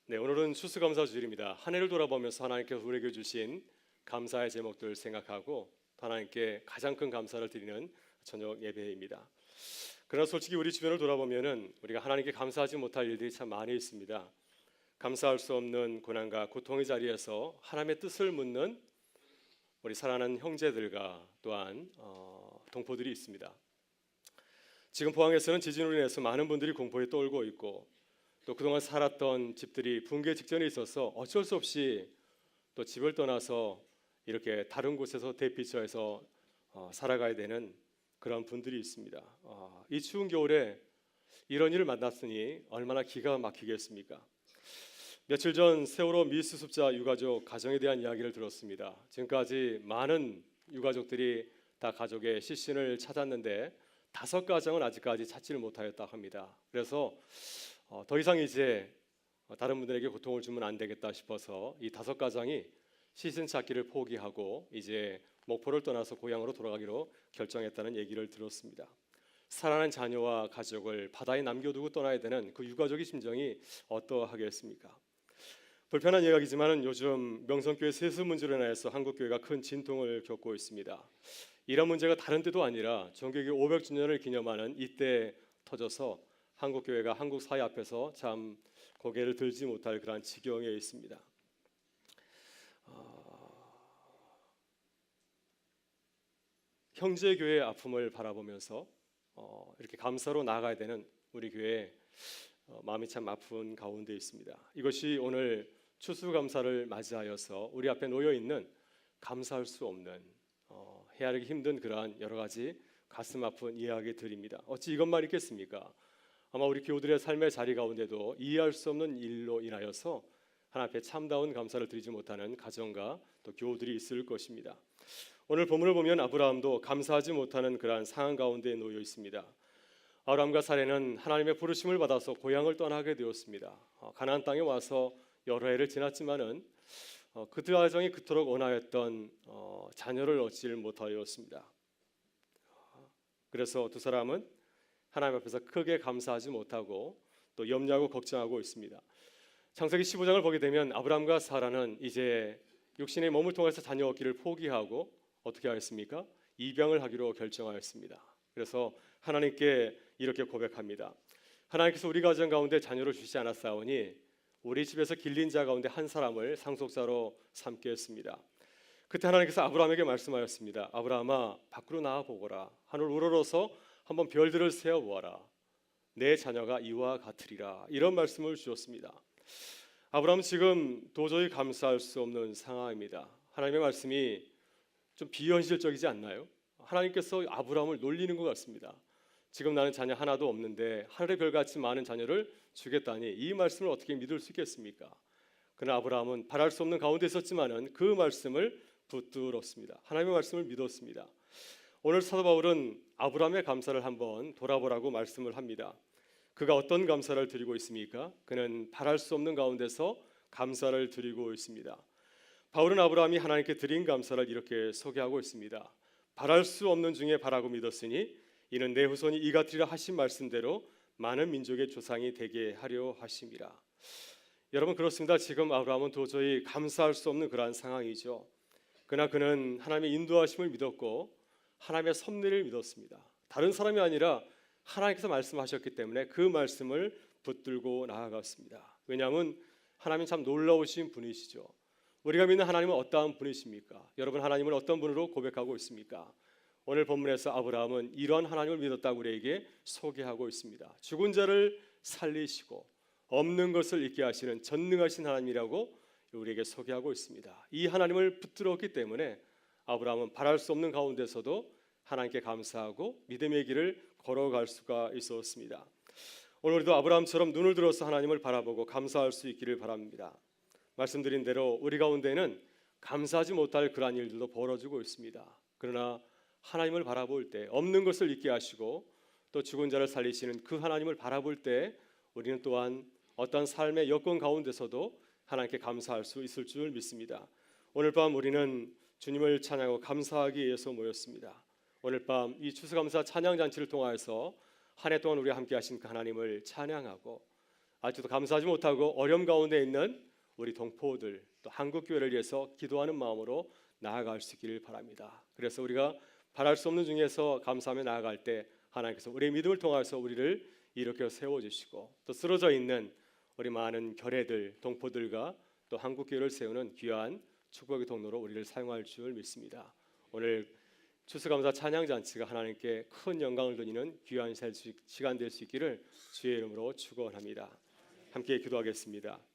네, 오늘은 추수감사 주일입니다. 한 해를 돌아보면서 하나님께서 우리에게 주신 감사의 제목들 생각하고 하나님께 가장 큰 감사를 드리는 저녁 예배입니다. 그러나 솔직히 우리 주변을 돌아보면은 우리가 하나님께 감사하지 못할 일들이 참 많이 있습니다. 감사할 수 없는 고난과 고통의 자리에서 하나님의 뜻을 묻는 우리 사랑하는 형제들과 또한 동포들이 있습니다. 지금 포항에서는 지진으로 인해서 많은 분들이 공포에 떨고 있고 또 그동안 살았던 집들이 붕괴 직전에 있어서 어쩔 수 없이 또 집을 떠나서 이렇게 다른 곳에서 대피처에서 살아가야 되는 그런 분들이 있습니다. 이 추운 겨울에 이런 일을 만났으니 얼마나 기가 막히겠습니까? 며칠 전 세월호 미수습자 유가족 가정에 대한 이야기를 들었습니다. 지금까지 많은 유가족들이 다 가족의 시신을 찾았는데 5가정은 아직까지 찾지를 못하였다 합니다. 그래서 더 이상 이제 다른 분들에게 고통을 주면 안 되겠다 싶어서 이 5가정이 시신 찾기를 포기하고 이제 목포를 떠나서 고향으로 돌아가기로 결정했다는 얘기를 들었습니다. 사랑하는 자녀와 가족을 바다에 남겨두고 떠나야 되는 그 유가족의 심정이 어떠하겠습니까? 불편한 이야기지만 요즘 명성교회 세습 문제로 인해서 한국교회가 큰 진통을 겪고 있습니다. 이런 문제가 다른 때도 아니라 종교개혁 500주년을 기념하는 이때 터져서 한국교회가 한국 사회 앞에서 참 고개를 들지 못할 그런 지경에 있습니다. 형제교회의 아픔을 바라보면서 이렇게 감사로 나아가야 되는 우리 교회 마음이 참 아픈 가운데 있습니다. 이것이 오늘 추수감사를 맞이하여서 우리 앞에 놓여 있는 감사할 수 없는 헤아리기 힘든 그러한 여러 가지 가슴 아픈 이야기들입니다. 어찌 이것만 있겠습니까? 아마 우리 교우들의 삶의 자리 가운데도 이해할 수 없는 일로 인하여서 하나님 앞에 참다운 감사를 드리지 못하는 가정과 또 교우들이 있을 것입니다. 오늘 본문을 보면 아브라함도 감사하지 못하는 그러한 상황 가운데 놓여 있습니다. 아브라함과 사레는 하나님의 부르심을 받아서 고향을 떠나게 되었습니다. 가나안 땅에 와서 여러 해를 지났지만은 그들 가정이 그토록 원하였던 자녀를 얻지를 못하였습니다. 그래서 두 사람은 하나님 앞에서 크게 감사하지 못하고 또 염려하고 걱정하고 있습니다. 창세기 15장을 보게 되면 아브라함과 사라는 이제 육신의 몸을 통해서 자녀 얻기를 포기하고 어떻게 하였습니까? 입양을 하기로 결정하였습니다. 그래서 하나님께 이렇게 고백합니다. 하나님께서 우리 가정 가운데 자녀를 주시지 않았사오니 우리 집에서 길린 자 가운데 한 사람을 상속자로 삼겠습니다. 그때 하나님께서 아브라함에게 말씀하였습니다. 아브라함아, 밖으로 나와 보거라. 하늘 우러러서 한번 별들을 세어 보아라. 내 자녀가 이와 같으리라. 이런 말씀을 주셨습니다. 아브라함은 지금 도저히 감사할 수 없는 상황입니다. 하나님의 말씀이 좀 비현실적이지 않나요? 하나님께서 아브라함을 놀리는 것 같습니다. 지금 나는 자녀 하나도 없는데 하늘의 별같이 많은 자녀를 주겠다니 이 말씀을 어떻게 믿을 수 있겠습니까? 그러나 아브라함은 바랄 수 없는 가운데 있었지만은 그 말씀을 붙들었습니다. 하나님의 말씀을 믿었습니다. 오늘 사도 바울은 아브라함의 감사를 한번 돌아보라고 말씀을 합니다. 그가 어떤 감사를 드리고 있습니까? 그는 바랄 수 없는 가운데서 감사를 드리고 있습니다. 바울은 아브라함이 하나님께 드린 감사를 이렇게 소개하고 있습니다. 바랄 수 없는 중에 바라고 믿었으니 이는 내 후손이 이같으리라 하신 말씀대로 많은 민족의 조상이 되게 하려 하심이라. 여러분, 그렇습니다. 지금 아브라함은 도저히 감사할 수 없는 그러한 상황이죠. 그러나 그는 하나님의 인도하심을 믿었고 하나님의 섭리를 믿었습니다. 다른 사람이 아니라 하나님께서 말씀하셨기 때문에 그 말씀을 붙들고 나아갔습니다. 왜냐하면 하나님은 참 놀라우신 분이시죠. 우리가 믿는 하나님은 어떠한 분이십니까? 여러분, 하나님을 어떤 분으로 고백하고 있습니까? 오늘 본문에서 아브라함은 이러한 하나님을 믿었다고 우리에게 소개하고 있습니다. 죽은 자를 살리시고 없는 것을 있게 하시는 전능하신 하나님이라고 우리에게 소개하고 있습니다. 이 하나님을 붙들었기 때문에 아브라함은 바랄 수 없는 가운데서도 하나님께 감사하고 믿음의 길을 걸어갈 수가 있었습니다. 오늘 우리도 아브라함처럼 눈을 들어서 하나님을 바라보고 감사할 수 있기를 바랍니다. 말씀드린 대로 우리 가운데는 감사하지 못할 그러한 일들도 벌어지고 있습니다. 그러나 하나님을 바라볼 때 없는 것을 있게 하시고 또 죽은 자를 살리시는 그 하나님을 바라볼 때 우리는 또한 어떤 삶의 여건 가운데서도 하나님께 감사할 수 있을 줄 믿습니다. 오늘 밤 우리는 주님을 찬양하고 감사하기 위해서 모였습니다. 오늘 밤 이 추수감사 찬양 잔치를 통하여서 한 해 동안 우리와 함께 하신 그 하나님을 찬양하고 아직도 감사하지 못하고 어려움 가운데 있는 우리 동포들 또 한국 교회를 위해서 기도하는 마음으로 나아갈 수 있기를 바랍니다. 그래서 우리가 바랄 수 없는 중에서 감사하며 나아갈 때 하나님께서 우리의 믿음을 통해서 우리를 일으켜 세워주시고 또 쓰러져 있는 우리 많은 결례들 동포들과 또 한국 교회를 세우는 귀한 축복의 통로로 우리를 사용할 줄 믿습니다. 오늘 추수감사 찬양잔치가 하나님께 큰 영광을 드리는 귀한 시간 될 수 있기를 주의 이름으로 축원합니다. 함께 기도하겠습니다.